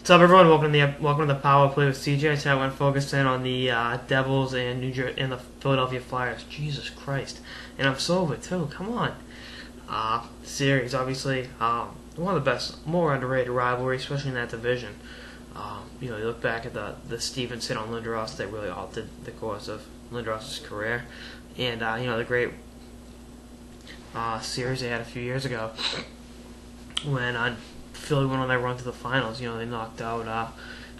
What's up, everyone? Welcome to the Power Play with CJ. Tonight, I want to focus in on the Devils and the Philadelphia Flyers. Jesus Christ, and I'm sober too. Come on, series obviously one of the best, more underrated rivalry, especially in that division. You look back at the Stevens hit on Lindros that really altered the course of Lindros' career, and the great series they had a few years ago when Philly went on their run to the finals. They knocked out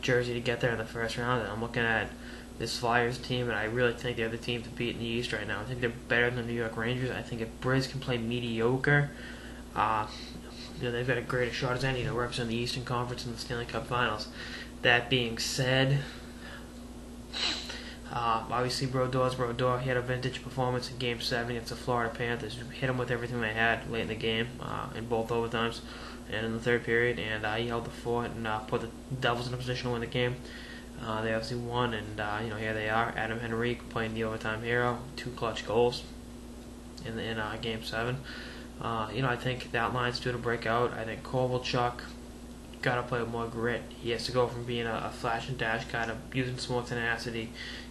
Jersey to get there in the first round. And I'm looking at this Flyers team, and I really think they're the team to beat in the East right now. I think they're better than the New York Rangers. I think if Briz can play mediocre, they've got a greater shot as any to represent the Eastern Conference in the Stanley Cup Finals. That being said, obviously Brodeur. He had a vintage performance in Game 7 against the Florida Panthers. Hit them with everything they had late in the game, in both overtimes and in the third period, and he held the fort and put the Devils in a position to win the game. They obviously won, and here they are. Adam Henrique playing the overtime hero, 2 clutch goals in Game 7. I think that line's due to break out. I think Kovalchuk got to play with more grit. He has to go from being a flash and dash kind of using some more tenacity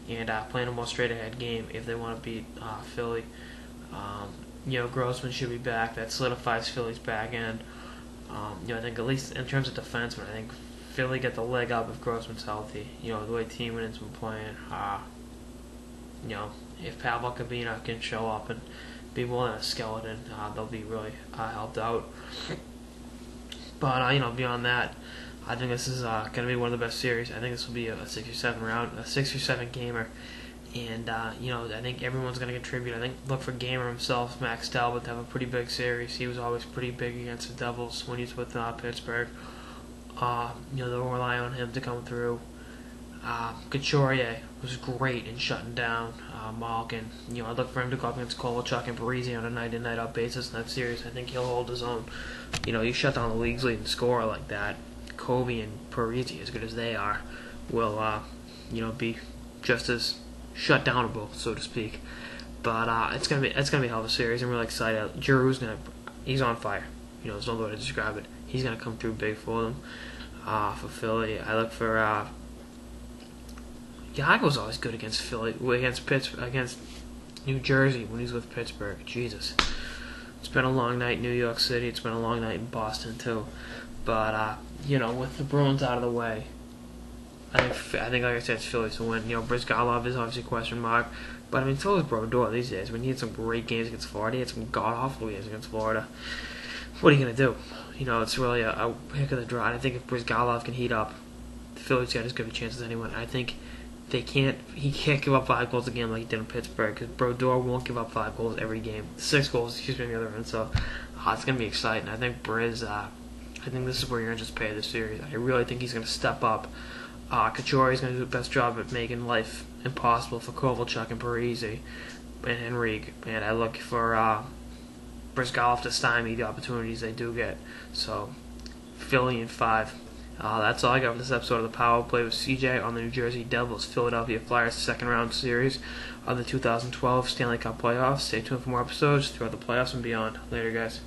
and playing a more straight ahead game if they want to beat Philly. Grossman should be back. That solidifies Philly's back end. I think at least in terms of defensemen, I think Philly get the leg up if Grossman's healthy. The way Timonin's been playing. If Pavel Kabina can show up and be more than a skeleton, they'll be really helped out. But beyond that, I think this is going to be one of the best series. I think this will be a 6 or 7 gamer, and I think everyone's going to contribute. I think look for Gamer himself, Max Talbot, to have a pretty big series. He was always pretty big against the Devils when he was with Pittsburgh. They'll rely on him to come through. Couturier was great in shutting down Malkin. I look for him to go up against Kovalchuk and Parise on a night-in, night-out basis in that series. I think he'll hold his own. You shut down the league's leading scorer like that. Covey and Parise, as good as they are, will be just as shut downable, so to speak. But it's gonna be a hell of a series. I'm really excited. Giroux's he's on fire. There's no other way to describe it. He's gonna come through big for them. For Philly, I look for Yago's always good against Philly, against New Jersey when he's with Pittsburgh. Jesus, it's been a long night in New York City. It's been a long night in Boston too. But with the Bruins out of the way, I think like I said, it's Philly to win. Brizgalov is obviously a question mark, but so is Brodeur these days. He had some great games against Florida. He had some god-awful games against Florida. What are you gonna do? It's really a pick of the draw. I think if Brizgalov can heat up, Philly's got as good a chance as anyone. I think he can't give up 5 goals a game like he did in Pittsburgh, because Brodeur won't give up 5 goals every game. 6 goals, on the other end. So it's gonna be exciting. I think Briz. I think this is where you're gonna just pay the series. I really think he's gonna step up. Couturier is going to do the best job at making life impossible for Kovalchuk and Parise and Henrique. And I look for Brizgalov to stymie the opportunities they do get. So, Philly in 5. That's all I got for this episode of the Power Play with CJ on the New Jersey Devils Philadelphia Flyers second round series of the 2012 Stanley Cup playoffs. Stay tuned for more episodes throughout the playoffs and beyond. Later, guys.